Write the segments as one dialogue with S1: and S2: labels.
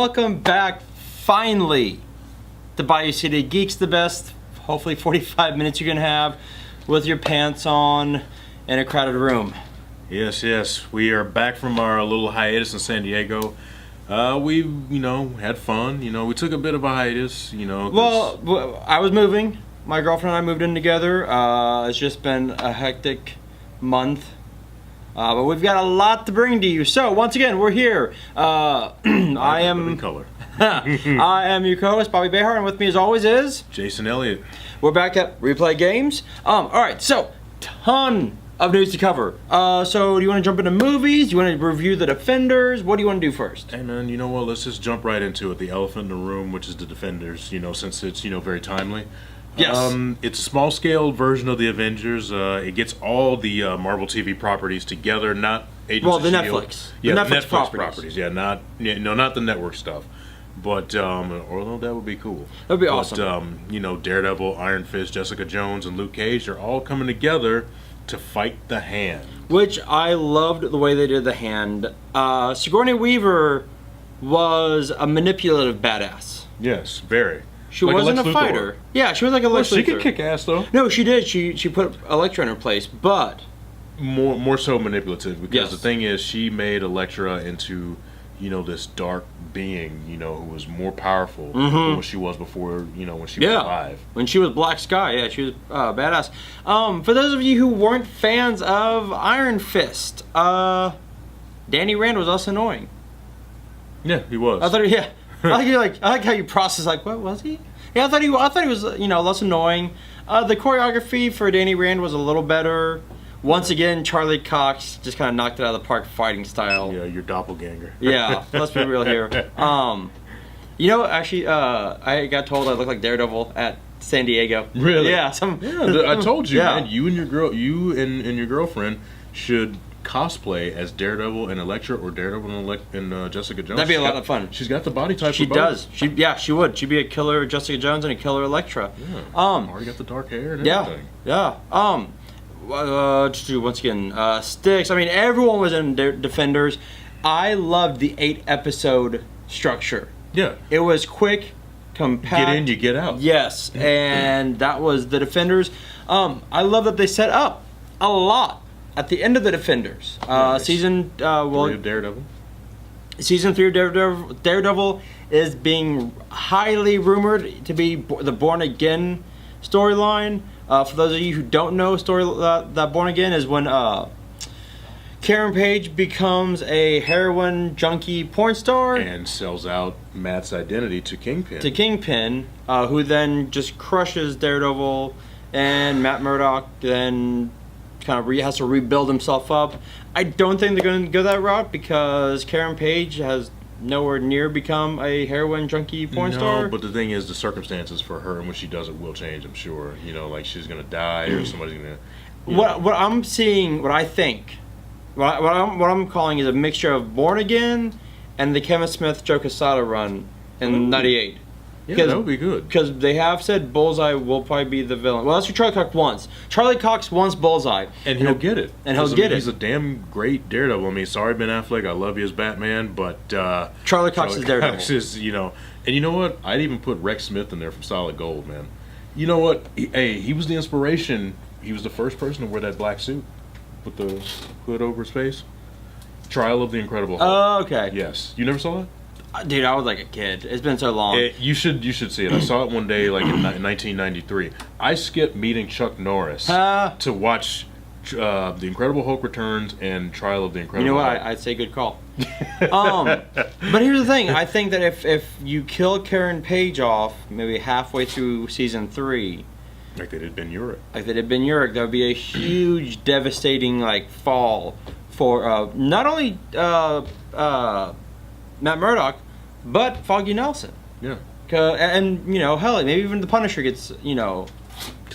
S1: welcome back, finally, to Bayou City Geeks, the best, hopefully 45 minutes you can have with your pants on in a crowded room.
S2: Yes, we are back from our little hiatus in San Diego. We, had fun. We took a bit of a hiatus,
S1: Well, I was moving. My girlfriend and I moved in together. It's just been a hectic month. But we've got a lot to bring to you. So, once again, we're here. I am
S2: color.
S1: I am your co-host, Bobby Behar, and with me as always is...
S2: Jason Elliott.
S1: We're back at Replay Games. Alright, so, ton of news to cover. So, do you want to jump into movies? Do you want to review The Defenders? What do you want to do first?
S2: Hey man, you know what? Let's just jump right into it. The elephant in the room, which is The Defenders, since it's, very timely.
S1: Yes.
S2: It's a small-scale version of the Avengers. It gets all the Marvel TV properties together, not Agents
S1: Well,
S2: of
S1: the
S2: S.H.I.E.L.D.
S1: Netflix.
S2: Yeah,
S1: the
S2: Netflix properties. Yeah, not the network stuff. But, although that would be cool.
S1: That would be awesome.
S2: Daredevil, Iron Fist, Jessica Jones, and Luke Cage are all coming together to fight the Hand.
S1: Which I loved the way they did the Hand. Sigourney Weaver was a manipulative badass.
S2: Yes, very.
S1: She
S2: like
S1: wasn't a fighter. Yeah, she was like a Lex
S2: Well, she
S1: Luthor.
S2: could kick ass though.
S1: No, she did. She put Elektra in her place, but
S2: More so manipulative because
S1: Yes.
S2: the thing is, she made Elektra into, this dark being, who was more powerful than what she was before, when she was alive.
S1: When she was Black Sky, yeah, she was badass. For those of you who weren't fans of Iron Fist, Danny Rand was also annoying.
S2: Yeah, he was.
S1: I thought, yeah. I like how you process. Like, what was he? Yeah, I thought he was, less annoying. The choreography for Danny Rand was a little better. Once again, Charlie Cox just kind of knocked it out of the park, fighting style.
S2: Yeah, your doppelganger.
S1: Yeah, let's be real here. Actually, I got told I look like Daredevil at San Diego.
S2: Really?
S1: Yeah.
S2: I told you,
S1: Yeah.
S2: man. You and your girlfriend should cosplay as Daredevil and Elektra, or Daredevil and Jessica Jones.
S1: That'd be a lot of fun.
S2: She's got the body type.
S1: She
S2: for both.
S1: does. She would. She'd be a killer Jessica Jones and a killer Elektra.
S2: Yeah. Already got the dark hair and everything.
S1: Yeah. Once again, Styx. I mean, everyone was in Defenders. I loved the 8-episode structure.
S2: Yeah.
S1: It was quick, compact.
S2: Get in, you get out.
S1: Yes, and that was the Defenders. I love that they set up a lot at the end of the Defenders.
S2: Nice.
S1: Season
S2: 3 of Daredevil.
S1: Season 3 of Daredevil is being highly rumored to be the Born Again storyline. For those of you who don't know, that Born Again is when Karen Page becomes a heroin junkie porn star
S2: And sells out Matt's identity to Kingpin.
S1: Who then just crushes Daredevil, and Matt Murdock then kind of has to rebuild himself up. I don't think they're going to go that route because Karen Page has nowhere near become a heroin junkie porn star.
S2: No, but the thing is, the circumstances for her and when she does it will change, I'm sure. Like she's going to die or somebody's going to...
S1: What I'm seeing, what I think, what I'm calling is a mixture of Born Again and the Kevin Smith Joe Quesada run in '98.
S2: Yeah, that would be good.
S1: Because they have said Bullseye will probably be the villain. Well, that's what Charlie Cox wants. Charlie Cox wants Bullseye.
S2: And he'll get it.
S1: And he'll get it.
S2: He's a damn great Daredevil. I mean, sorry, Ben Affleck, I love you as Batman, but...
S1: Charlie Cox is Daredevil.
S2: Cox is, and you know what? I'd even put Rex Smith in there from Solid Gold, man. You know what? He was the inspiration. He was the first person to wear that black suit with the hood over his face. Trial of the Incredible Hulk.
S1: Oh, okay.
S2: Yes. You never saw that?
S1: Dude, I was like a kid. It's been so long.
S2: You should see it. I saw it one day, like in 1993. I skipped meeting Chuck Norris to watch The Incredible Hulk Returns and Trial of the Incredible
S1: You know what?
S2: Hulk.
S1: I'd say good call. But here's the thing. I think that if you kill Karen Page off maybe halfway through season 3,
S2: like they did Ben Urich.
S1: That would be a huge, devastating fall for not only Matt Murdock, but Foggy Nelson.
S2: Yeah.
S1: And hell, maybe even the Punisher gets
S2: because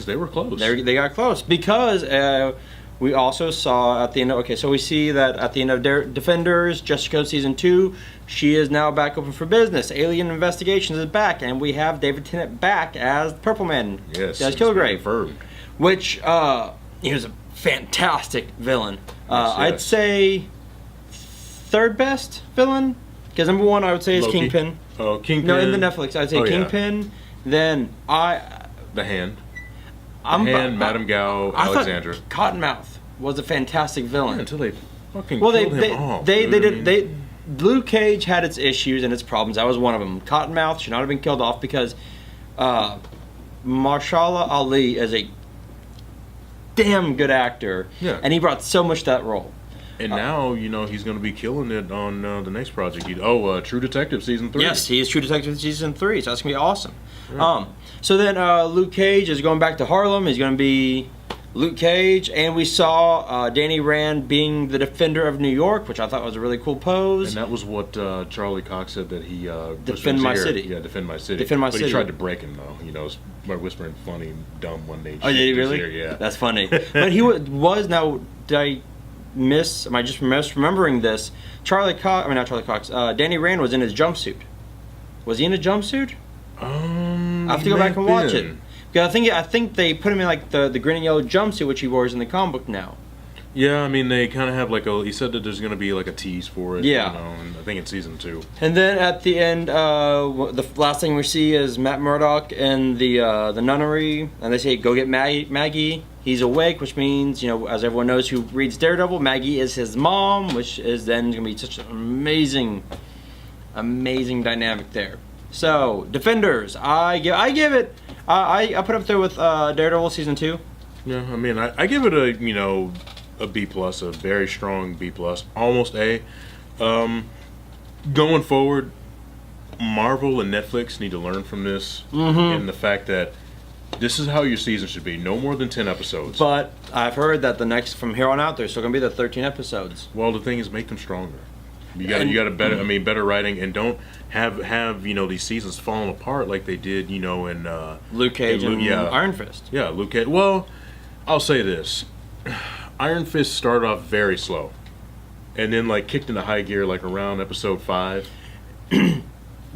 S2: they were close.
S1: They got close because we also saw at the end. So we see that at the end of Defenders, Jessica season 2, she is now back open for business. Alien Investigations is back, and we have David Tennant back as Purple Man.
S2: Yes,
S1: as Kilgrave,
S2: confirmed.
S1: which he was a fantastic villain.
S2: Yes.
S1: I'd say third best villain. Because number one, I would say is
S2: Loki.
S1: Kingpin.
S2: Oh, Kingpin.
S1: No, in the Netflix, I'd say
S2: Oh, yeah.
S1: Kingpin. Then
S2: The Hand.
S1: I'm
S2: Madame Gao,
S1: I
S2: Alexandra.
S1: thought Cottonmouth was a fantastic villain.
S2: Yeah, until they fucking
S1: Well,
S2: killed him off. dude. I mean,
S1: Luke Cage had its issues and its problems. That was one of them. Cottonmouth should not have been killed off because Marshala Ali is a damn good actor.
S2: Yeah.
S1: And he brought so much to that role.
S2: And now, he's going to be killing it on the next project. True Detective Season 3.
S1: Yes, he is True Detective Season 3, so that's going to be awesome.
S2: Yeah.
S1: So then Luke Cage is going back to Harlem. He's going to be Luke Cage. And we saw Danny Rand being the Defender of New York, which I thought was a really cool pose.
S2: And that was what Charlie Cox said that he...
S1: Defend my city.
S2: Yeah, defend my city.
S1: Defend my
S2: but
S1: city.
S2: He tried to break him, though. By whispering funny, dumb one day.
S1: Oh, did he really?
S2: Yeah.
S1: That's funny. But he was now... Am I just misremembering this? Not Charlie Cox. Danny Rand was in his jumpsuit. Was he in a jumpsuit? I have to go back and watch it. Because I think they put him in like the green and yellow jumpsuit, which he wears in the comic book now.
S2: Yeah, I mean, they kind of have he said that there's going to be like a tease for it.
S1: Yeah.
S2: And I think it's Season 2.
S1: And then at the end, the last thing we see is Matt Murdock in the nunnery, and they say, "Go get Maggie." He's awake, which means, as everyone knows who reads Daredevil, Maggie is his mom, which is then going to be such an amazing dynamic there. So, Defenders, I give it. I put up there with Daredevil Season 2.
S2: Yeah, I mean, I give it a B+, a very strong B+, almost A. Going forward, Marvel and Netflix need to learn from this, and the fact that this is how your season should be. No more than 10 episodes.
S1: But I've heard that from here on out, there's still going to be the 13 episodes.
S2: Well, the thing is, make them stronger. You got to better writing, and don't have these seasons falling apart like they did, in
S1: Luke Cage and
S2: yeah.
S1: Iron Fist.
S2: Yeah, Luke Cage. Well, I'll say this: Iron Fist started off very slow, and then kicked into high gear around episode 5.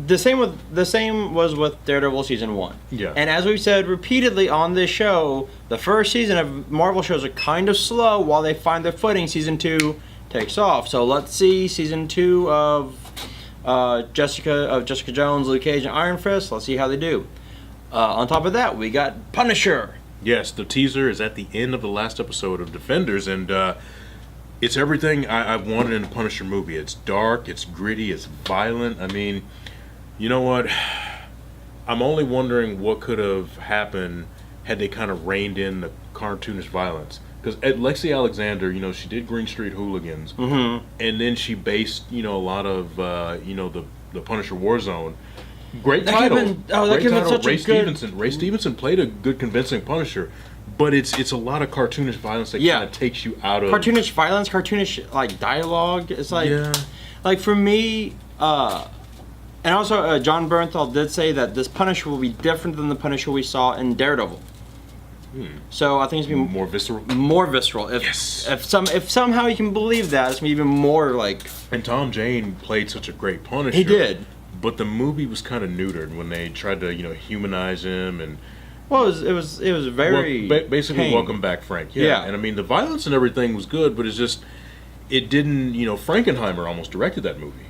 S1: The same was with Daredevil Season 1.
S2: Yeah.
S1: And as we've said repeatedly on this show, the first season of Marvel shows are kind of slow while they find their footing. Season 2 takes off. So let's see Season 2 of Jessica Jones, Luke Cage, and Iron Fist. Let's see how they do. On top of that, we got Punisher.
S2: Yes, the teaser is at the end of the last episode of Defenders, and it's everything I wanted in a Punisher movie. It's dark, it's gritty, it's violent. I mean, you know what? I'm only wondering what could have happened had they kind of reined in the cartoonish violence. Because Lexi Alexander, she did Green Street Hooligans, and then she based, a lot of, the Punisher Warzone. Great title. Great title. Ray Stevenson played a good, convincing Punisher, but it's a lot of cartoonish violence that kind of takes you out of
S1: cartoonish violence, cartoonish dialogue. It's for me. And also, John Bernthal did say that this Punisher will be different than the Punisher we saw in Daredevil. So I think it's going to be
S2: more visceral.
S1: More visceral. If somehow you can believe that, it's going to be even more
S2: And Tom Jane played such a great Punisher.
S1: He did.
S2: But the movie was kind of neutered when they tried to, humanize him and.
S1: Well, it was very
S2: basically
S1: tame.
S2: Welcome Back, Frank. Yeah. And I mean, the violence and everything was good, but it didn't. Frankenheimer almost directed that movie.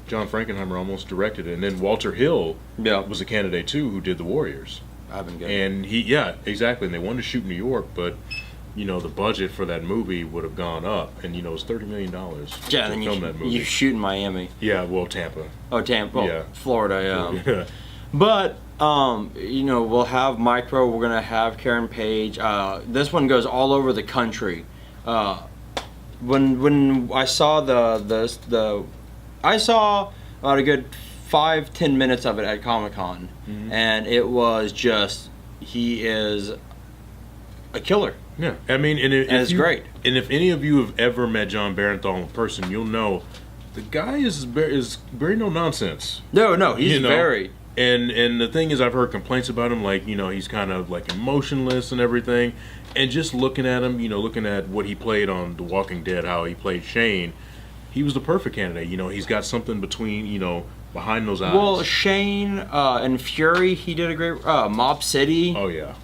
S2: John Frankenheimer almost directed it, and then Walter Hill was a candidate too, who did The Warriors.
S1: I've been good.
S2: And exactly. And they wanted to shoot in New York, but the budget for that movie would have gone up, and it was $30 million to film that movie.
S1: You shoot in Miami.
S2: Yeah, well, Tampa.
S1: Oh, Tampa. Well,
S2: Yeah.
S1: Florida.
S2: Yeah.
S1: But we'll have Micro. We're gonna have Karen Page. This one goes all over the country. When I saw I saw about a good 5-10 minutes of it at Comic-Con, and it was just he is a killer.
S2: Yeah, I mean, and
S1: it's great.
S2: And if any of you have ever met John Barenthal in person, you'll know the guy is very no nonsense.
S1: No, he's very.
S2: And the thing is, I've heard complaints about him, he's kind of emotionless and everything. And just looking at him, looking at what he played on The Walking Dead, how he played Shane, he was the perfect candidate. He's got something behind those eyes.
S1: Well, Shane and Fury, he did a great Mob City.
S2: Oh yeah.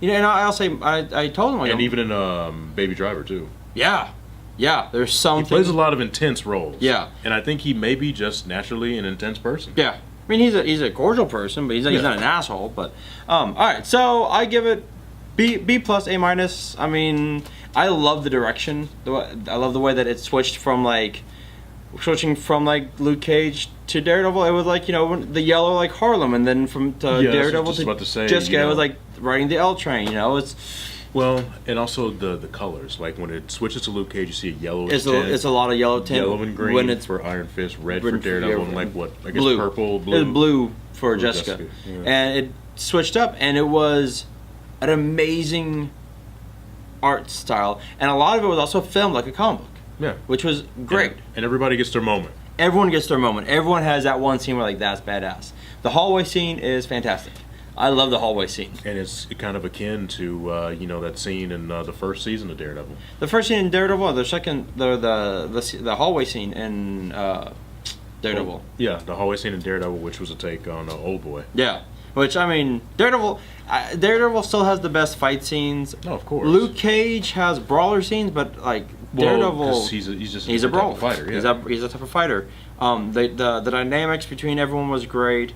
S1: And I'll say I told him
S2: and even in Baby Driver too.
S1: Yeah. Yeah, there's
S2: He
S1: something.
S2: plays a lot of intense roles.
S1: Yeah.
S2: And I think he may be just naturally an intense person.
S1: Yeah. I mean, he's a cordial person, but he's not an asshole. But all right, so I give it B plus A minus. I mean, I love the direction. I love the way that it switched from like Luke Cage to Daredevil. It was like, you know, the yellow like Harlem, and then from Daredevil to Jessica, it was like riding the L train. You know, it's.
S2: Well, and also the colors. Like when it switches to Luke Cage, you see a yellow.
S1: It's a lot of yellow tint.
S2: Yellow and green
S1: when it's
S2: for Iron Fist, red for Daredevil, and like what? I guess
S1: blue.
S2: Purple, blue.
S1: It's blue for Jessica.
S2: Yeah.
S1: And it switched up, and it was an amazing art style. And a lot of it was also filmed like a comic book.
S2: Yeah.
S1: Which was great.
S2: And everybody gets their moment.
S1: Everyone gets their moment. Everyone has that one scene where like, that's badass. The hallway scene is fantastic. I love the hallway scene.
S2: And it's kind of akin to that scene in the first season of Daredevil.
S1: The first scene in Daredevil, the hallway scene in Daredevil.
S2: Yeah, the hallway scene in Daredevil, which was a take on Old Boy.
S1: Yeah, which I mean, Daredevil still has the best fight scenes.
S2: No, of course.
S1: Luke Cage has brawler scenes, but like Daredevil,
S2: he's
S1: a brawler
S2: fighter. Yeah.
S1: He's a type of fighter. The dynamics between everyone was great.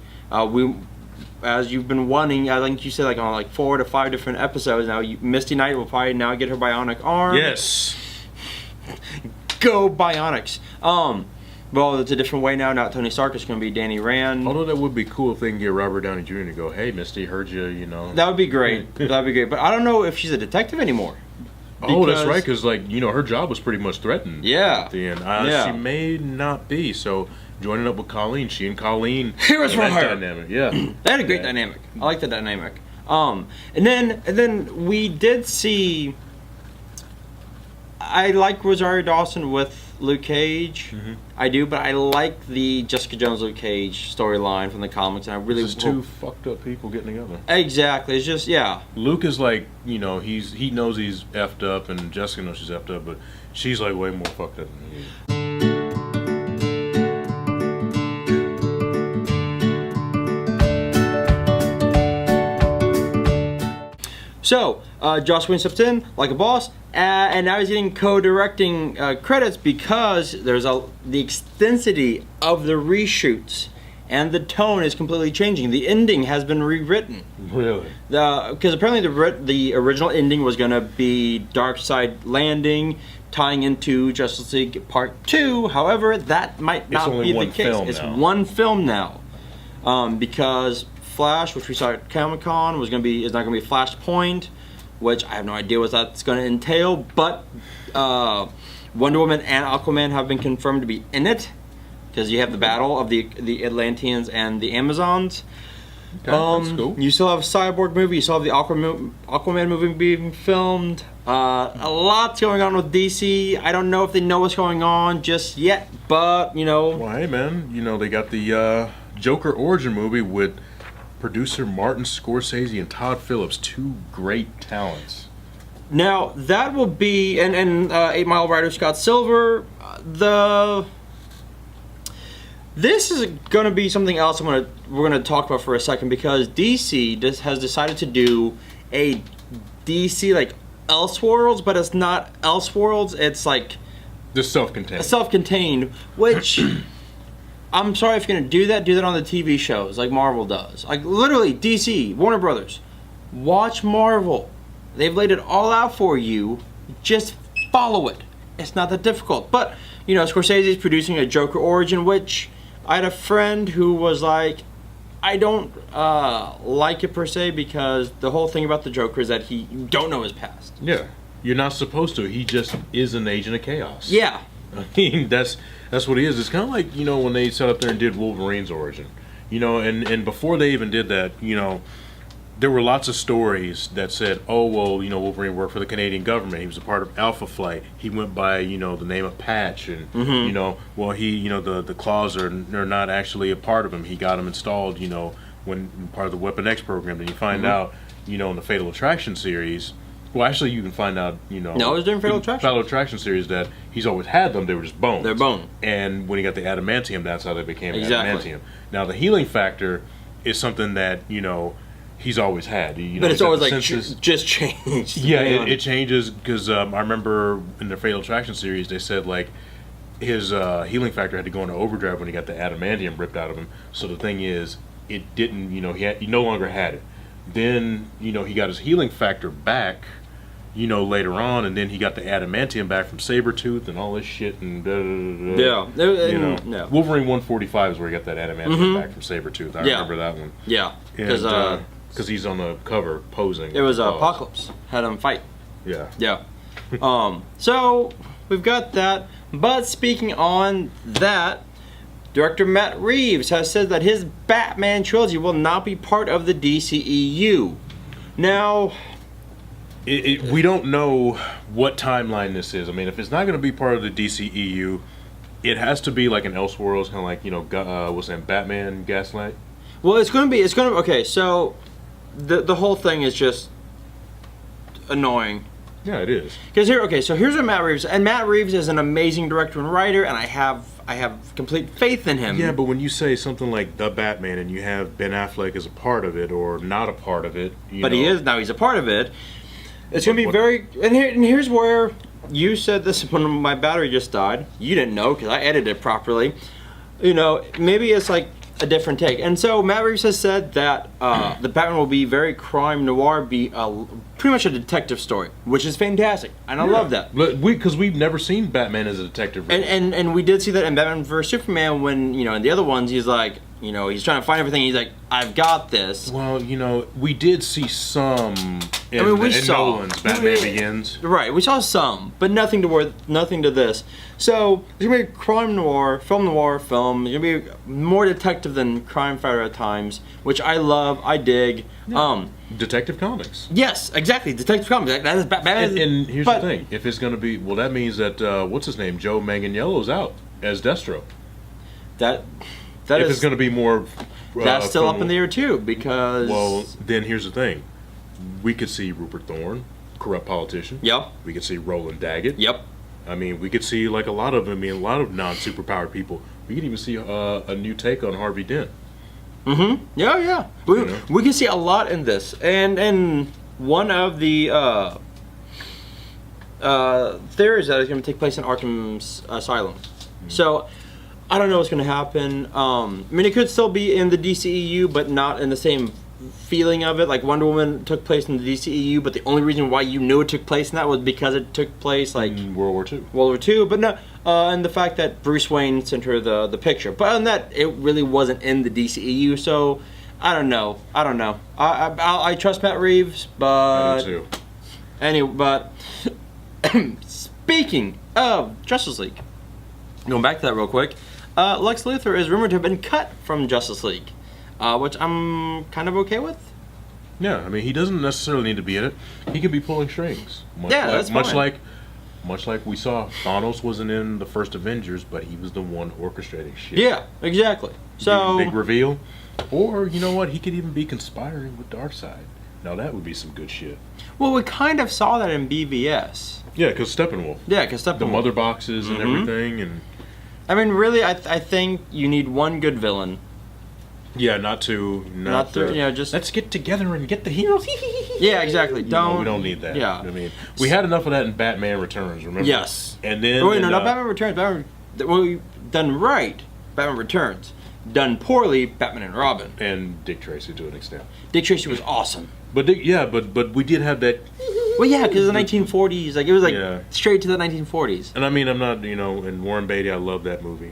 S1: As you've been wanting, I think you said like on like 4 to 5 different episodes now. Misty Knight will probably now get her bionic arm.
S2: Yes.
S1: Go Bionics. Well, it's a different way now. Not Tony Stark. It's going to be Danny Rand.
S2: Although that would be cool if they can get Robert Downey Jr. to go, hey, Misty, heard you, you know.
S1: That would be great. That'd be great. But I don't know if she's a detective anymore.
S2: Oh, that's right, because like her job was pretty much threatened.
S1: Yeah.
S2: At the end, she may not be. So joining up with Colleen, she and Colleen.
S1: Heroes for hire.
S2: Dynamic, yeah.
S1: They had a great dynamic. I like the dynamic. And then we did see. I like Rosario Dawson with Luke Cage.
S2: Mm-hmm.
S1: I do, but I like the Jessica Jones Luke Cage storyline from the comics, and I really
S2: just two fucked up people getting together.
S1: Exactly. It's just
S2: Luke is like, he knows he's effed up, and Jessica knows she's effed up, but she's like way more fucked up than he is.
S1: So, Joss Whedon stepped in like a boss, and now he's getting co-directing credits because there's the extensity of the reshoots, and the tone is completely changing. The ending has been rewritten.
S2: Really?
S1: Because apparently the original ending was going to be Darkseid landing, tying into Justice League Part 2. However, that might not be the case. It's one film now, because Flash, which we saw at Comic-Con, is not going to be Flashpoint, which I have no idea what that's going to entail. But Wonder Woman and Aquaman have been confirmed to be in it, because you have the battle of the Atlanteans and the Amazons.
S2: Okay, that's cool.
S1: You still have a Cyborg movie. You still have the Aquaman movie being filmed. A lot's going on with DC. I don't know if they know what's going on just yet, but
S2: Well, hey man, they got the Joker origin movie with producer Martin Scorsese and Todd Phillips, two great talents.
S1: Now that will be and 8 Mile writer Scott Silver. This is going to be something else we're going to talk about for a second, because DC has decided to do a DC like Elseworlds, but it's not Elseworlds. It's like
S2: just self-contained.
S1: Self-contained, which. I'm sorry if you're going to do that on the TV shows like Marvel does. Like literally DC, Warner Brothers. Watch Marvel. They've laid it all out for you. Just follow it. It's not that difficult. But, Scorsese's producing a Joker origin, which I had a friend who was like, I don't like it per se, because the whole thing about the Joker is that you don't know his past.
S2: Yeah. You're not supposed to. He just is an agent of chaos.
S1: Yeah.
S2: I mean, that's what he is. It's kind of like, when they sat up there and did Wolverine's origin. And before they even did that, there were lots of stories that said, oh, well, Wolverine worked for the Canadian government. He was a part of Alpha Flight. He went by, the name of Patch. And, well, he, the claws are not actually a part of him. He got them installed, when part of the Weapon X program. Then you find out, in the Fatal Attraction series. Well, actually, you can find out, No,
S1: it was during Fatal Attraction.
S2: Fatal Attraction series that he's always had them. They were just bones.
S1: They're bone.
S2: And when he got the adamantium, that's how they became
S1: exactly.
S2: adamantium. Now, the healing factor is something that, he's always had. You know,
S1: But it's
S2: he's
S1: always
S2: had the
S1: like
S2: senses.
S1: just changed.
S2: Yeah,
S1: depending on-
S2: it changes because I remember in the Fatal Attraction series they said like his healing factor had to go into overdrive when he got the adamantium ripped out of him. So the thing is, it didn't. You know, he no longer had it. Then you know he got his healing factor back. You know, later on, and then he got the adamantium back from Sabretooth and all this shit and
S1: Yeah.
S2: you know,
S1: Yeah.
S2: Wolverine 145 is where he got that adamantium back from Sabretooth. I remember that one.
S1: Yeah.
S2: Because he's on the cover posing.
S1: It was
S2: with the claws.
S1: Apocalypse had him fight.
S2: Yeah.
S1: Yeah. So we've got that. But speaking on that, director Matt Reeves has said that his Batman trilogy will not be part of the DCEU. Now,
S2: we don't know what timeline this is. I mean, if it's not going to be part of the DCEU, it has to be like an Elseworlds, kind of like, you know, what's that, Batman Gaslight?
S1: well, it's going to be, okay, so the whole thing is just annoying.
S2: Yeah, it is.
S1: Because here's what Matt Reeves, and Matt Reeves is an amazing director and writer, and I have complete faith in him.
S2: Yeah, but when you say something like The Batman and you have Ben Affleck as a part of it or not a part of it,
S1: But he is, now he's a part of it. It's going to be very, and here's where you said this when my battery just died. You didn't know because I edited it properly. You know, maybe it's like a different take. And so Matt Reeves has said that the Batman will be very crime noir, be pretty much a detective story, which is fantastic, and I love that.
S2: Because we've never seen Batman as a detective. Really.
S1: And we did see that in Batman vs Superman when, you know, in the other ones he's like, you know, he's trying to find everything. He's like, I've got this.
S2: Well, you know, we did see some in,
S1: we
S2: in
S1: saw
S2: Nolan's Batman Begins.
S1: Right, we saw some, but nothing to this. So it's gonna be a crime noir, film noir film. It's gonna be more detective than crime fighter at times, which I love. I dig.
S2: Yeah. Detective Comics.
S1: Yes, exactly. Detective Comics. That is Batman.
S2: And here's the thing: if it's gonna be, well, that means that what's his name, Joe Manganiello's out as Destro.
S1: If
S2: it's going to be more,
S1: that's still up in the air too, because.
S2: Well, then here's the thing: we could see Rupert Thorne, corrupt politician.
S1: Yep.
S2: We could see Roland Daggett.
S1: Yep.
S2: I mean, we could see like a lot of non-superpowered people. We could even see a new take on Harvey Dent.
S1: Mm-hmm. Yeah. We can see a lot in this, and one of the theories that is going to take place in Arkham's Asylum. Mm-hmm. So. I don't know what's going to happen. I mean, it could still be in the DCEU, but not in the same feeling of it. Like Wonder Woman took place in the DCEU, but the only reason why you knew it took place in that was because it took place like
S2: World War II.
S1: World War II, but no, and the fact that Bruce Wayne sent her the picture. But on that, it really wasn't in the DCEU, so I don't know. I trust Matt Reeves, but
S2: I do too.
S1: But speaking of Justice League, going back to that real quick. Lex Luthor is rumored to have been cut from Justice League, which I'm kind of okay with.
S2: Yeah, I mean, he doesn't necessarily need to be in it. He could be pulling strings.
S1: That's fine.
S2: Much like we saw, Thanos wasn't in the first Avengers, but he was the one orchestrating shit.
S1: Yeah, exactly. So
S2: big reveal, or you know what? He could even be conspiring with Darkseid. Now that would be some good shit.
S1: Well, we kind of saw that in BVS.
S2: Yeah, because Steppenwolf.
S1: Yeah, because Steppenwolf.
S2: The mother boxes and everything, and.
S1: I mean, really, I think you need one good villain.
S2: Yeah, not to, you
S1: know, just
S2: let's get together and get the heroes.
S1: Yeah, exactly.
S2: We don't need that.
S1: Yeah,
S2: I mean, we had enough of that in Batman Returns. Remember?
S1: Yes.
S2: And then.
S1: Oh, wait, no, not Batman Returns. Done right, Batman Returns. Done poorly, Batman and Robin.
S2: And Dick Tracy to an extent.
S1: Dick Tracy was awesome.
S2: But we did have that.
S1: Well, yeah, because the 1940s, like it was like straight to the 1940s.
S2: And I mean, I'm not, and Warren Beatty, I love that movie,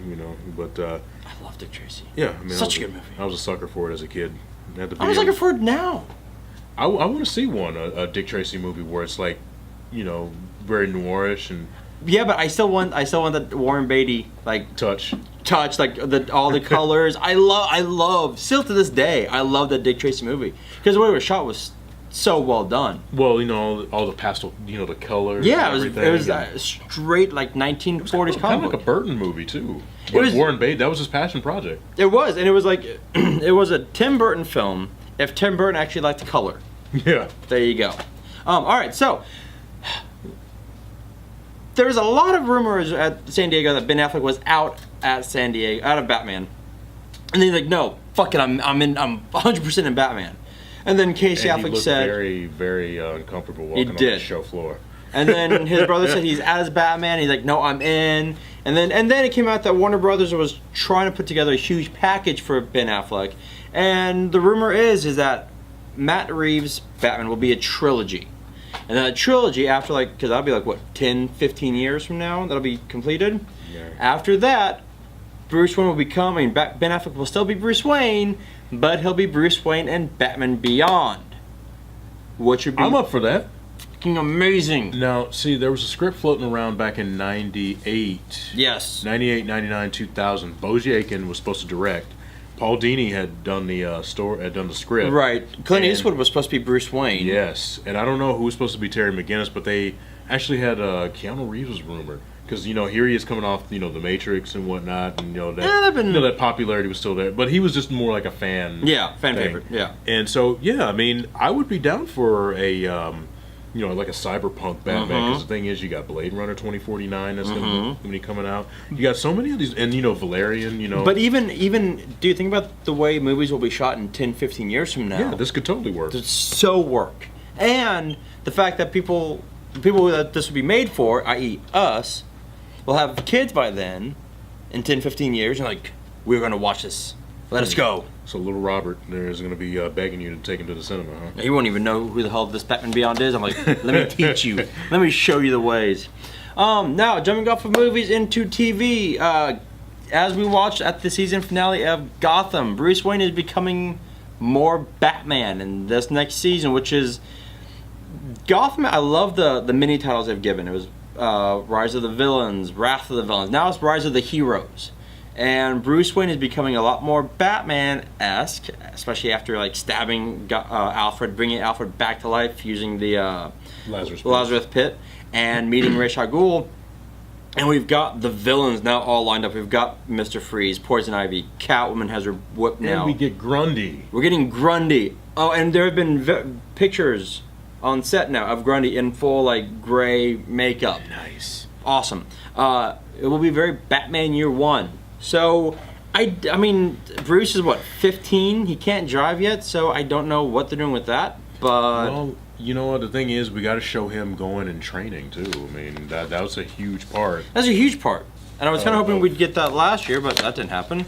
S2: but.
S1: I love Dick Tracy.
S2: Yeah, I mean,
S1: such a good movie.
S2: I was a sucker for it as a kid.
S1: I was a sucker for it now.
S2: I want to see a Dick Tracy movie where it's like, very noirish and.
S1: Yeah, but I still want that Warren Beatty like
S2: touch,
S1: like all the colors. I love still to this day. I love that Dick Tracy movie because the way it was shot was so well done.
S2: Well, all the pastel, the colors.
S1: Yeah,
S2: and
S1: it was straight like 1940s
S2: kind of like a Burton movie too. Warren Beatty, that was his passion project.
S1: It was, and it was like it was a Tim Burton film. If Tim Burton actually liked color.
S2: Yeah.
S1: There you go. All right, so. There was a lot of rumors at San Diego that Ben Affleck was out at San Diego, out of Batman, and then he's like, "No, fuck it, I'm 100% in Batman." And then Casey
S2: And he
S1: Affleck
S2: looked
S1: said
S2: very, very uncomfortable walking on the
S1: did.
S2: show floor.
S1: And then his brother said he's as Batman. He's like, no, I'm in. And then it came out that Warner Brothers was trying to put together a huge package for Ben Affleck. And the rumor is that Matt Reeves' Batman will be a trilogy. And then a trilogy after, like, because that'll be like, what, 10, 15 years from now? That'll be completed.
S2: Yeah.
S1: After that, Bruce Wayne will become, Ben Affleck will still be Bruce Wayne, but he'll be Bruce Wayne and Batman Beyond. Which would be
S2: I'm up for that.
S1: fucking amazing.
S2: Now, see, there was a script floating around back in 98.
S1: Yes.
S2: 98, 99, 2000. Boji Aiken was supposed to direct. Paul Dini had done the script.
S1: Right. Clint
S2: And-
S1: Eastwood was supposed to be Bruce Wayne.
S2: Yes, and I don't know who was supposed to be Terry McGinnis, but they actually had Keanu Reeves was rumored because here he is coming off The Matrix and whatnot, and that popularity was still there, but he was just more like a fan.
S1: Yeah, fan
S2: thing.
S1: favorite. Yeah.
S2: And so I mean, I would be down for a like a cyberpunk Batman, because the thing is, you got Blade Runner 2049 that's going to be coming out. You got so many of these, and Valerian.
S1: But even do you think about the way movies will be shot in 10, 15 years from now?
S2: Yeah, this could totally work.
S1: It's so work. And the fact that the people that this will be made for, i.e. us, will have kids by then, in 10, 15 years, and like, we're going to watch this. Let us go.
S2: So little Robert there is going to be begging you to take him to the cinema, huh?
S1: He won't even know who the hell this Batman Beyond is. I'm like, let me teach you. Let me show you the ways. Now, jumping off of movies into TV. As we watched at the season finale of Gotham, Bruce Wayne is becoming more Batman in this next season, which is Gotham. I love the mini titles they've given. It was Rise of the Villains, Wrath of the Villains. Now it's Rise of the Heroes. And Bruce Wayne is becoming a lot more Batman-esque, especially after like stabbing Alfred, bringing Alfred back to life using the Lazarus Pit, and meeting Ra's al Ghul. And we've got the villains now all lined up. We've got Mr. Freeze, Poison Ivy, Catwoman has her whip now.
S2: And we get Grundy.
S1: We're getting Grundy. Oh, and there have been pictures on set now of Grundy in full like gray makeup.
S2: Nice.
S1: Awesome. It will be very Batman Year One. So, I mean, Bruce is what, 15? He can't drive yet, so I don't know what they're doing with that. But
S2: Well, you know what? The thing is, we got to show him going and training too. I mean, that was a huge part.
S1: that's a huge part. And I was kind of hoping we'd get that last year, but that didn't happen.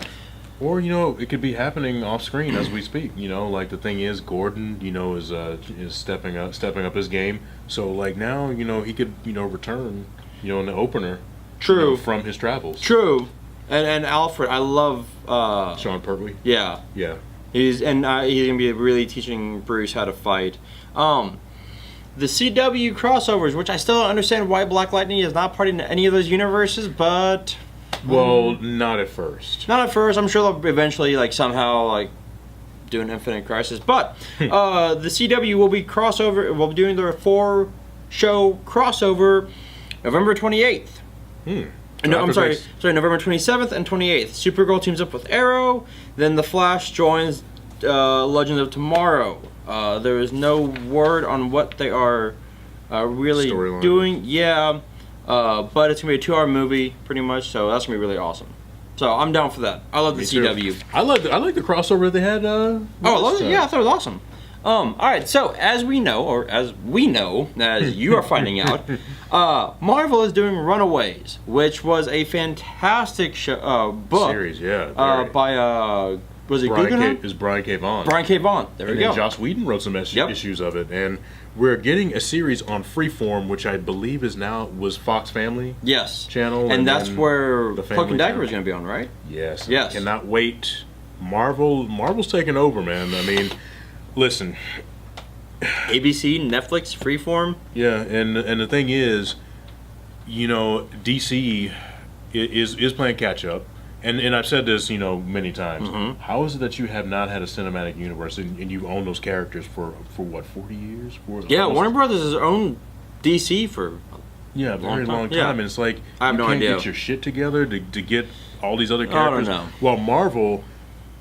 S2: Or it could be happening off screen as we speak. Like the thing is, Gordon, is stepping up his game. So like now, he could return, in the opener.
S1: True.
S2: From his travels.
S1: True. And Alfred, I love
S2: Sean Pertwee.
S1: Yeah.
S2: Yeah.
S1: He's gonna be really teaching Bruce how to fight. The CW crossovers, which I still don't understand why Black Lightning is not part of any of those universes, but
S2: Well, not at first.
S1: not at first. I'm sure they'll eventually somehow do an Infinite Crisis. But the CW will be We'll be doing their 4-show crossover November 28th. No, I'm sorry, November 27th and 28th. Supergirl teams up with Arrow, then The Flash joins Legends of Tomorrow. There is no word on what they are really
S2: Storyline.
S1: doing. Yeah, but it's going to be a 2-hour movie, pretty much, so that's going to be really awesome. So I'm down for that. I love the
S2: Me too.
S1: CW.
S2: I like the crossover they had.
S1: Oh, I love it. Yeah, I thought it was awesome. All right, so as we know, as you are finding out, Marvel is doing Runaways, which was a fantastic book.
S2: Series, yeah.
S1: By was it Guggenheim?
S2: Is Brian K. Vaughan.
S1: Brian K. Vaughan. There we
S2: And
S1: go.
S2: then Joss Whedon wrote some issues of it, and we're getting a series on Freeform, which I believe was Fox Family.
S1: Yes.
S2: Channel,
S1: and that's where
S2: the
S1: Cloak and
S2: Family
S1: Dagger
S2: Channel.
S1: is going to be on, right?
S2: Yes.
S1: Yes.
S2: I cannot wait. Marvel's taking over, man. I mean, listen.
S1: ABC, Netflix, Freeform.
S2: Yeah, and the thing is, DC is playing catch up. And I've said this, many times.
S1: Mm-hmm.
S2: How is it that you have not had a cinematic universe and you've owned those characters for what, 40 years?
S1: Warner Brothers has owned DC for
S2: a very long time.
S1: Yeah.
S2: And it's like,
S1: I have
S2: you
S1: no
S2: can't
S1: idea.
S2: get your shit together to get all these other
S1: I don't
S2: characters.
S1: know.
S2: While Marvel,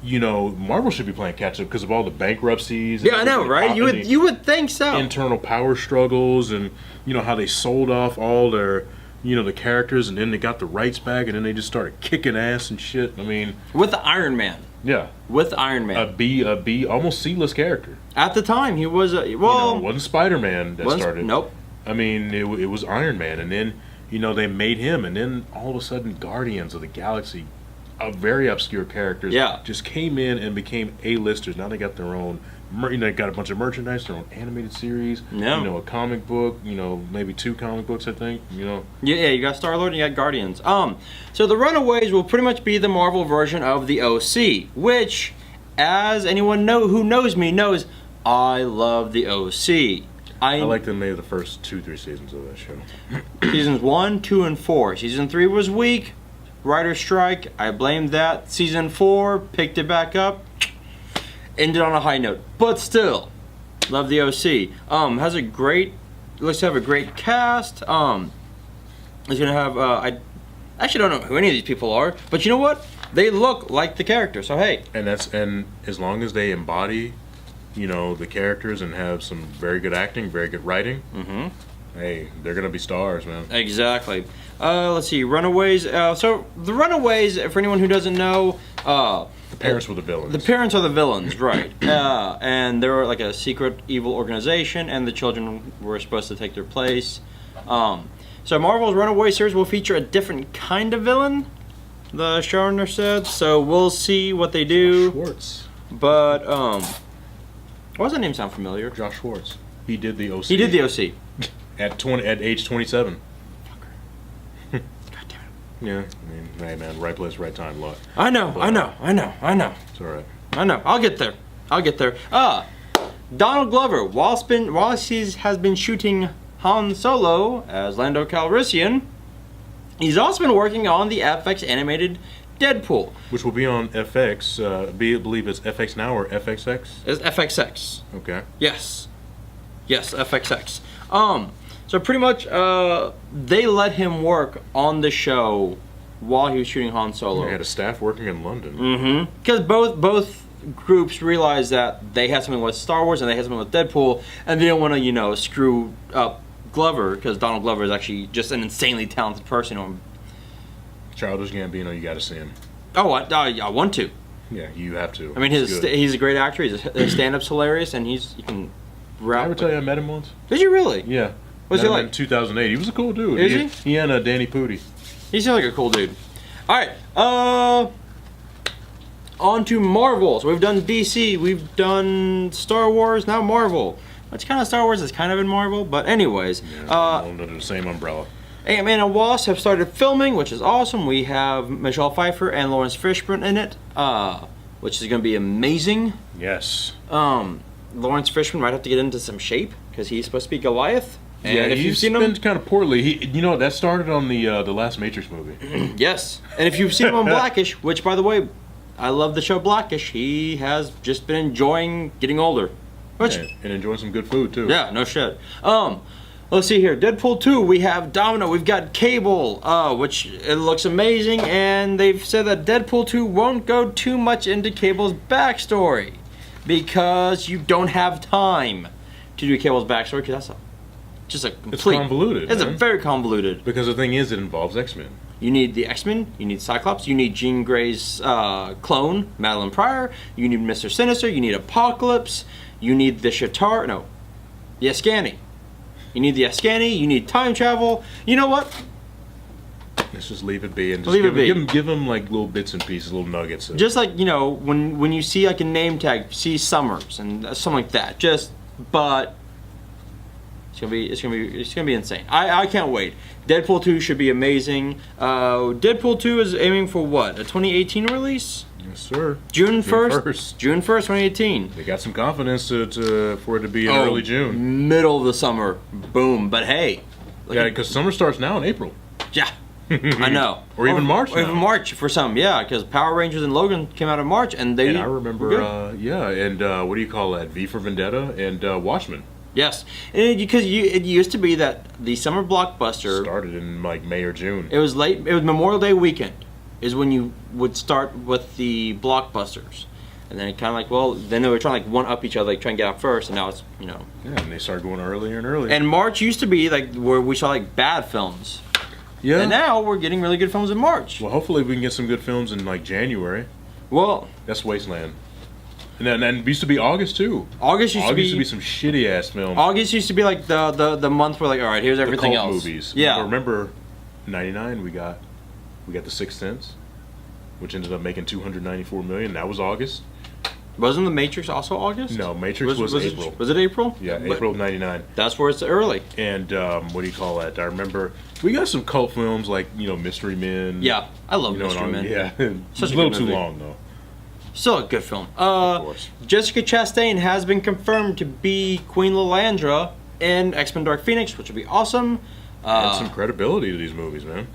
S2: Marvel should be playing catch up because of all the bankruptcies.
S1: Yeah, I know, right? You would think so.
S2: Internal power struggles and, how they sold off all their... the characters, and then they got the rights back, and then they just started kicking ass and shit. I mean...
S1: With the Iron Man.
S2: Yeah.
S1: with Iron Man.
S2: A B, almost C-list character.
S1: At the time, he was
S2: It wasn't Spider-Man that started.
S1: Nope.
S2: I mean, it was Iron Man, and then they made him, and then all of a sudden, Guardians of the Galaxy, very obscure characters, just came in and became A-listers. Now they got their own. They got a bunch of merchandise, their own animated series.
S1: Yeah.
S2: A comic book. Maybe 2 comic books, I think.
S1: Yeah, you got Star-Lord and you got Guardians. So the Runaways will pretty much be the Marvel version of the OC, which, as anyone who knows me knows, I love the OC. I
S2: like them maybe the first 2-3 seasons of that show.
S1: Seasons 1, 2, and 4. Season 3 was weak. Writer's strike. I blamed that. Season 4 picked it back up. Ended on a high note, but still, love the OC. Looks to have a great cast. It's gonna have. I actually don't know who any of these people are, but you know what? They look like the characters. So hey.
S2: And as long as they embody, the characters and have some very good acting, very good writing. Mm-hmm. Hey, they're gonna be stars, man.
S1: Exactly. Let's see, Runaways. So the Runaways, for anyone who doesn't know,
S2: the parents were the villains.
S1: The parents are the villains, right? And they were like a secret evil organization, and the children were supposed to take their place. So Marvel's Runaway series will feature a different kind of villain, the showrunner said. So we'll see what they do.
S2: Schwartz.
S1: But why does that name sound familiar?
S2: Josh Schwartz. He did the OC.
S1: He did the OC.
S2: At age 27.
S1: God damn it.
S2: Yeah, I mean, hey man, right place, right time, luck.
S1: I know.
S2: It's all right.
S1: I know. I'll get there. Donald Glover, while he has been shooting Han Solo as Lando Calrissian, he's also been working on the FX animated Deadpool,
S2: which will be on FX. I believe it's FX Now or FXX.
S1: It's FXX.
S2: Okay.
S1: Yes, FXX. So pretty much, they let him work on the show while he was shooting Han Solo.
S2: They had a staff working in London.
S1: Mm-hmm. Because both groups realized that they had something with Star Wars and they had something with Deadpool, and they didn't want to, screw up Glover, because Donald Glover is actually just an insanely talented person.
S2: Childish Gambino, you got to see him.
S1: Oh, I want to.
S2: Yeah, you have to.
S1: I mean, he's a great actor. His stand-up's hilarious, and you can rap.
S2: Did I ever tell you I met him once?
S1: Did you really?
S2: Yeah.
S1: What's he like?
S2: In 2008. He was a cool dude.
S1: Is he?
S2: He and Danny Pudi.
S1: He seems like a cool dude. All right. On to Marvel. So we've done DC, we've done Star Wars, now Marvel. Which kind of Star Wars is kind of in Marvel, but anyways.
S2: All under the same umbrella.
S1: Ant-Man and Wasp have started filming, which is awesome. We have Michelle Pfeiffer and Lawrence Fishburne in it, which is going to be amazing.
S2: Yes.
S1: Lawrence Fishburne might have to get into some shape because he's supposed to be Goliath. And
S2: yeah,
S1: if you've seen him,
S2: kind of poorly. That started on the last Matrix movie.
S1: Yes, and if you've seen him on Blackish, which by the way, I love the show Blackish. He has just been enjoying getting older,
S2: and enjoying some good food too.
S1: Yeah, no shit. Let's see here. Deadpool 2, we have Domino, we've got Cable, which it looks amazing, and they've said that Deadpool 2 won't go too much into Cable's backstory because you don't have time to do Cable's backstory, because that's just a complete...
S2: It's convoluted.
S1: It's a very convoluted.
S2: Because the thing is, it involves X-Men.
S1: You need the X-Men, you need Cyclops, you need Jean Grey's clone, Madeline Pryor, you need Mr. Sinister, you need Apocalypse, you need the the Ascani. You need the Ascani, you need time travel. You know what?
S2: Let's just leave it be and just give them like little bits and pieces, little nuggets.
S1: Just like, when you see like a name tag, see Summers and something like that. But it's gonna be insane. I can't wait. Deadpool 2 should be amazing. Deadpool 2 is aiming for what? A 2018 release?
S2: Yes, sir.
S1: June 1st, 2018.
S2: They got some confidence for it to be in early June.
S1: Middle of the summer. Boom. But hey.
S2: Yeah, because summer starts now in April.
S1: Yeah. I know.
S2: Or even March now.
S1: Or even March for some, yeah. Because Power Rangers and Logan came out in March, and they...
S2: And I remember, what do you call that? V for Vendetta and Watchmen.
S1: Yes. Because it used to be that the summer blockbuster...
S2: started in like May or June.
S1: It was late. It was Memorial Day weekend is when you would start with the blockbusters. And then it kind of then they were trying to one-up each other, try and get out first, and now it's,
S2: Yeah, and they started going earlier and earlier.
S1: And March used to be where we saw bad films.
S2: Yeah.
S1: And now we're getting really good films in March.
S2: Well, hopefully we can get some good films in January.
S1: Well,
S2: That's Wasteland. And then it used to be August too.
S1: August used to be
S2: some shitty ass films.
S1: August used to be like the month where like, all right, here's everything
S2: the cult
S1: else.
S2: movies.
S1: Yeah.
S2: But remember, '99 we got The Sixth Sense, which ended up making 294 million. That was August.
S1: Wasn't The Matrix also August?
S2: No, Matrix was April.
S1: Was it April?
S2: Yeah,
S1: But
S2: April of '99.
S1: that's where it's early.
S2: And what do you call that? I remember we got some cult films like Mystery Men.
S1: Yeah, I love
S2: You know,
S1: Mystery Men.
S2: Yeah,
S1: Such
S2: it's
S1: a
S2: a little
S1: good
S2: too
S1: movie.
S2: long though.
S1: Still a good film.
S2: Of course.
S1: Jessica Chastain has been confirmed to be Queen Lilandra in X-Men Dark Phoenix, which would be awesome.
S2: Add some credibility to these movies, man.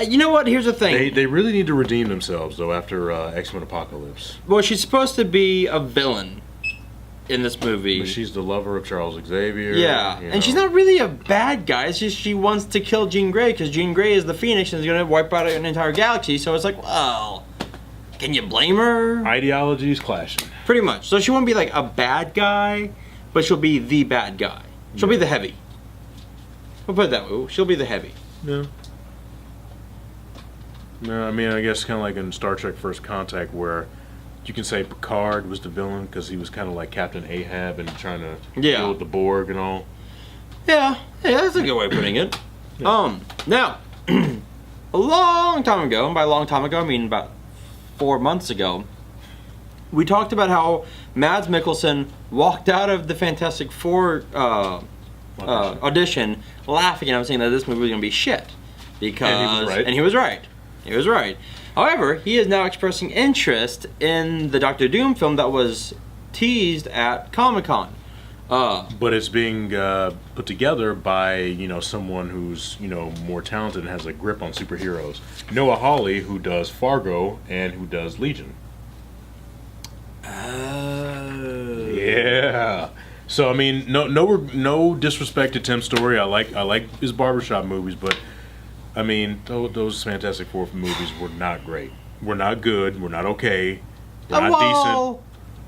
S1: You know what? Here's the thing.
S2: They really need to redeem themselves though after X-Men Apocalypse.
S1: Well, she's supposed to be a villain in this movie.
S2: But she's the lover of Charles Xavier.
S1: Yeah, and she's not really a bad guy. It's just she wants to kill Jean Grey because Jean Grey is the Phoenix and is going to wipe out an entire galaxy. So it's like, well, can you blame her?
S2: Ideologies clashing.
S1: Pretty much. So she won't be like a bad guy, but she'll be the bad guy. She'll be the heavy. We'll put it that way. She'll be the heavy.
S2: Yeah. No, I mean, I guess kind of like in Star Trek First Contact, where you can say Picard was the villain because he was kind of like Captain Ahab and trying to deal with the Borg and all.
S1: Yeah, that's a good way of putting it. Now, a long time ago, and by a long time ago, I mean about 4 months ago, we talked about how Mads Mikkelsen walked out of the Fantastic Four audition laughing, and I was saying that this movie was going to be shit. Because,
S2: And he was right.
S1: And he was right. He was right. However, he is now expressing interest in the Doctor Doom film that was teased at Comic-Con.
S2: But it's being put together by someone who's more talented and has a grip on superheroes. Noah Hawley, who does Fargo and who does Legion. Yeah. So I mean, no disrespect to Tim Story. I like his barbershop movies, but I mean those Fantastic Four movies were not great. We're not good. We're not okay. We're not decent.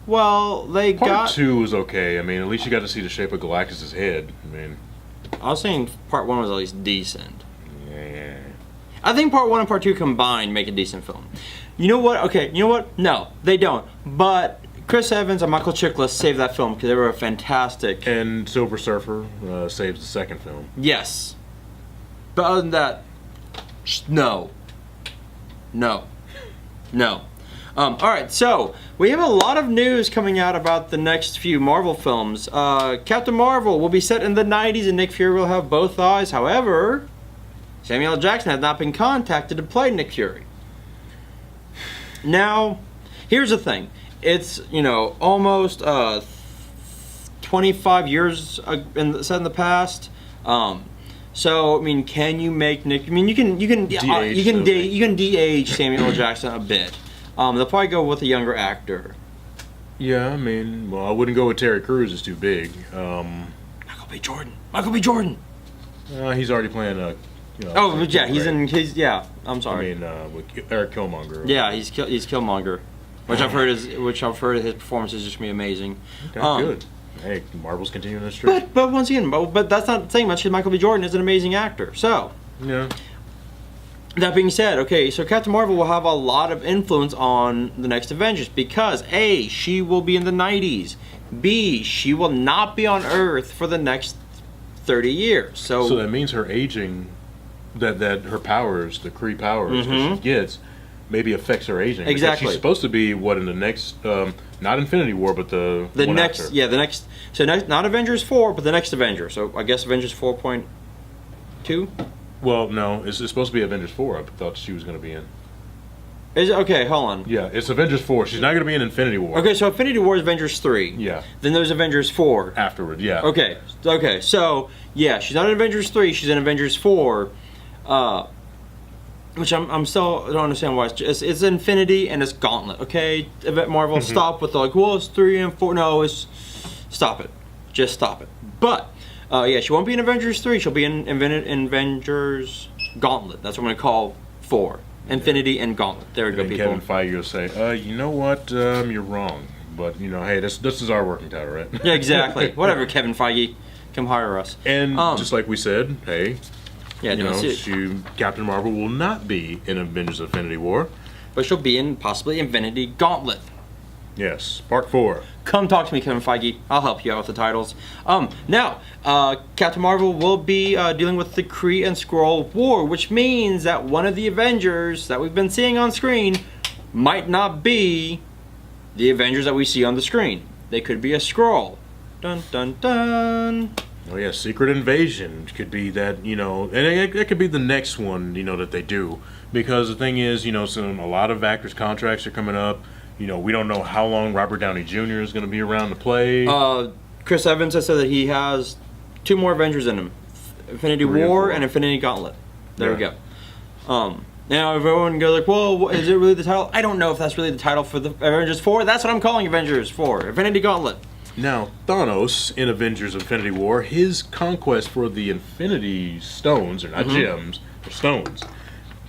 S1: Well, they
S2: Part
S1: got
S2: 2 was okay. I mean, at least you got to see the shape of Galactus' head. I mean,
S1: I was saying part 1 was at least decent.
S2: yeah.
S1: I think part 1 and part 2 combined make a decent film. You know what? Okay, you know what? No, they don't. But Chris Evans and Michael Chiklis saved that film because they were a fantastic.
S2: And Silver Surfer saves the second film.
S1: Yes. But other than that, no. No. No. Alright, so we have a lot of news coming out about the next few Marvel films. Captain Marvel will be set in the 90s and Nick Fury will have both eyes. However, Samuel L. Jackson has not been contacted to play Nick Fury. Now, here's the thing. It's, almost 25 years set in the past. So, I mean, can you make Nick... I mean, you can de-age Samuel L. Jackson a bit. They'll probably go with a younger actor.
S2: Yeah, I mean, well, I wouldn't go with Terry Crews. It's too big.
S1: Michael B. Jordan. Michael B. Jordan.
S2: He's already playing
S1: Oh, yeah, he's in his... Yeah, I'm sorry.
S2: I mean, with Eric Killmonger.
S1: Yeah, he's Killmonger. Which I've heard his performance is just gonna be amazing.
S2: Okay, good. Hey, Marvel's continuing this streak.
S1: But once again, but that's not saying much because Michael B. Jordan is an amazing actor. So,
S2: Yeah.
S1: that being said, okay, so Captain Marvel will have a lot of influence on the next Avengers because A, she will be in the 90s. B, she will not be on Earth for the next 30 years. So
S2: that means her aging, that her powers, the Kree powers that she gets, maybe affects her aging. Because
S1: Exactly.
S2: she's supposed to be in the next, not Infinity War, but the one
S1: next,
S2: after.
S1: yeah, the next. So not Avengers 4, but the next Avenger. So I guess Avengers 4.2.
S2: Well, no, it's supposed to be Avengers 4. I thought she was going to be in.
S1: Is it, okay, hold on.
S2: Yeah, it's Avengers 4. She's not going to be in Infinity War.
S1: Okay, so Infinity War is Avengers 3.
S2: Yeah.
S1: Then there's Avengers 4.
S2: Afterward, yeah.
S1: Okay, so, yeah, she's not in Avengers 3, she's in Avengers 4. Which I'm still, I don't understand why. It's Infinity and it's Gauntlet, okay? Marvel, stop with it's 3 and 4. No, stop it. Just stop it. But, yeah, she won't be in Avengers 3, she'll be in Avengers Gauntlet. That's what I'm going to call 4. Infinity and Gauntlet. There we go,
S2: And
S1: people.
S2: Kevin Feige will say, you know what, you're wrong. But, hey, this is our working title, right?
S1: Yeah, exactly. Whatever, Kevin Feige. Come hire us.
S2: And just like we said, hey,
S1: yeah,
S2: Captain Marvel will not be in Avengers Infinity War.
S1: but she'll be in possibly Infinity Gauntlet.
S2: Yes, Part 4.
S1: Come talk to me, Kevin Feige. I'll help you out with the titles. Now, Captain Marvel will be dealing with the Kree and Skrull War, which means that one of the Avengers that we've been seeing on screen might not be the Avengers that we see on the screen. They could be a Skrull. Dun dun dun.
S2: Oh yeah, Secret Invasion could be that, you know, and it could be the next one, you know, that they do. Because the thing is, you know, a lot of actors' contracts are coming up. You know, we don't know how long Robert Downey Jr. is going to be around to play.
S1: Chris Evans has said that he has 2 more Avengers in him. Infinity War and Infinity Gauntlet. There we go. Now everyone goes like, well, is it really the title? I don't know if that's really the title for the Avengers 4. That's what I'm calling Avengers 4. Infinity Gauntlet.
S2: Now, Thanos in Avengers Infinity War, his conquest for the Infinity Stones, or not gems, they're stones.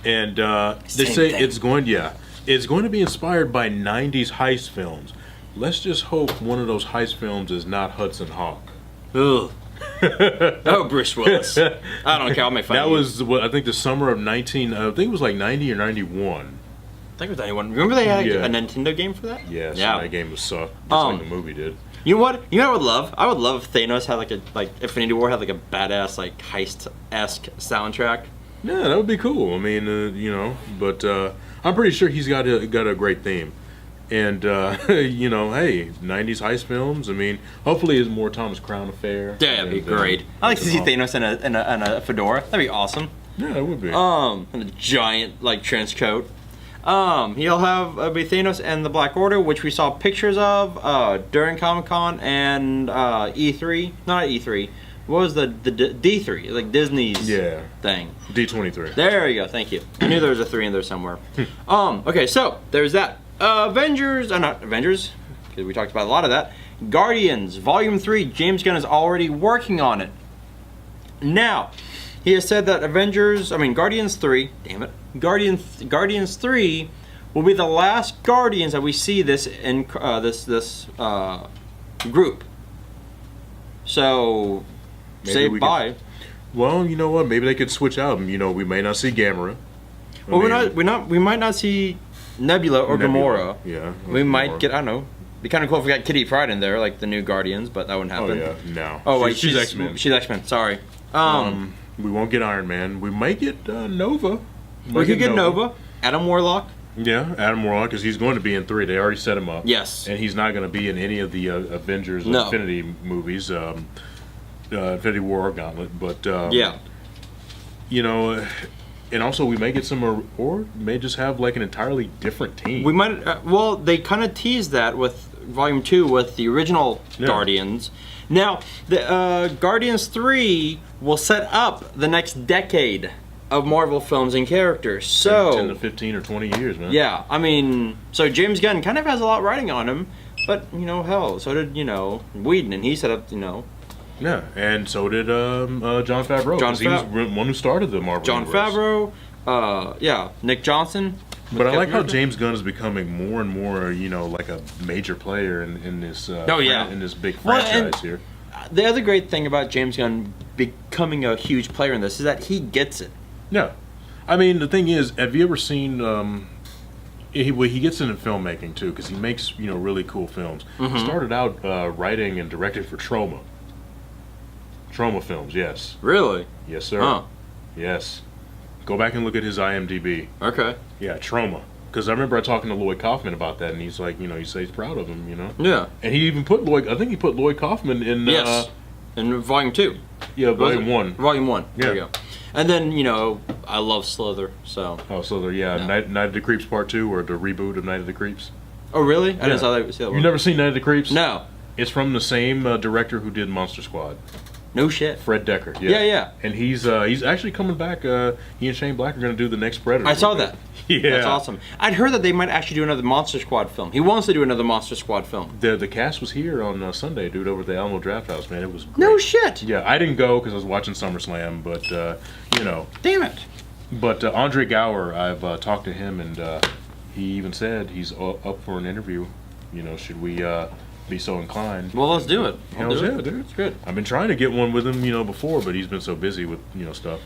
S2: And they say it's going to be inspired by 90s heist films. Let's just hope one of those heist films is not Hudson Hawk.
S1: Ugh. Oh, Bruce Willis. I don't care. I'll make fun of
S2: That
S1: you.
S2: was, what, I think the summer of I think it was like 90 or 91.
S1: I think it was 91. Remember they had a Nintendo game for that?
S2: Yeah, so that game was sucked, just like the movie did.
S1: You know what? You know what I would love? I would love if Thanos had like Infinity War had like a badass like heist-esque soundtrack.
S2: Yeah, that would be cool. I mean, you know, but I'm pretty sure he's got a great theme. And, you know, hey, 90s heist films, I mean, hopefully it's more Thomas Crown affair.
S1: Yeah, that'd be great. I'd like to see Thanos in a fedora. That'd be awesome.
S2: Yeah, that would be.
S1: And a giant, like, trench coat. He'll have be Thanos and the Black Order, which we saw pictures of during Comic-Con and E3. Not E3. What was the D3? Like Disney's thing.
S2: D23.
S1: There you go. Thank you. I knew there was a 3 in there somewhere. Okay, so there's that. Avengers, not Avengers, because we talked about a lot of that. Guardians, Volume 3. James Gunn is already working on it. Now, he has said that Guardians 3, damn it, Guardians 3 will be the last Guardians that we see this in this group. So, say bye.
S2: Well, you know what? Maybe they could switch out. You know, we may not see Gamora.
S1: We might not see Nebula or Gamora.
S2: Yeah.
S1: We might get, I don't know. It'd be kind of cool if we got Kitty Pryde in there, like the new Guardians, but that wouldn't happen.
S2: Oh, yeah. No.
S1: Oh, wait.
S2: She's X-Men.
S1: She's X-Men. Sorry.
S2: We won't get Iron Man. We might get Nova.
S1: We could get Nova. Adam Warlock.
S2: Yeah, Adam Warlock, because he's going to be in 3. They already set him up.
S1: Yes.
S2: And he's not going to be in any of the Avengers Infinity movies, Infinity War or Gauntlet. But, you know, and also we may get some, or may just have like an entirely different team.
S1: We might, well, they kind of teased that with Volume 2 with the original Guardians. Now, the Guardians 3 will set up the next decade of Marvel films and characters. So
S2: 10 to 15 or 20 years, man.
S1: Yeah, I mean, so James Gunn kind of has a lot riding on him, but, you know, hell, so did, you know, Whedon, and he set up, you know.
S2: Yeah, and so did Jon Favreau. He was the one who started the Marvel
S1: Jon
S2: universe.
S1: Favreau, Nick Johnson.
S2: But I like how James Gunn is becoming more and more, you know, like a major player in this in this big franchise here.
S1: The other great thing about James Gunn becoming a huge player in this is that he gets it.
S2: Yeah. I mean, the thing is, have you ever seen he gets into filmmaking too, because he makes, you know, really cool films. He started out writing and directed for Troma films, yes.
S1: Really?
S2: Yes, sir.
S1: Huh.
S2: Yes. Go back and look at his IMDb.
S1: Okay.
S2: Yeah, Troma. Because I remember talking to Lloyd Kaufman about that, and he's like, you know, he says he's proud of him, you know?
S1: Yeah.
S2: And he even put I think he put Lloyd Kaufman in...
S1: Yes. In Volume 2.
S2: Yeah, Volume 1.
S1: Volume 1.
S2: Yeah.
S1: There you go. And then, you know, I love Slither, so...
S2: Oh, Slither, yeah. No. Night of the Creeps Part 2, or the reboot of Night of the Creeps.
S1: Oh, really? I didn't see that one.
S2: You've never seen Night of the Creeps?
S1: No.
S2: It's from the same director who did Monster Squad.
S1: No shit.
S2: Fred Decker.
S1: Yeah.
S2: And he's actually coming back. He and Shane Black are going to do the next Predator.
S1: I saw that.
S2: Yeah.
S1: That's awesome. I'd heard that they might actually do another Monster Squad film. He wants to do another Monster Squad film.
S2: The cast was here on Sunday, dude, over at the Alamo Draft House, man. It was great.
S1: No shit.
S2: Yeah, I didn't go because I was watching SummerSlam, but, you know.
S1: Damn it.
S2: But Andre Gower, I've talked to him, and he even said he's up for an interview. You know, should we... be so inclined.
S1: Well, let's do it.
S2: Hell yeah, dude.
S1: It's good.
S2: I've been trying to get one with him, you know, before, but he's been so busy with, you know, stuff.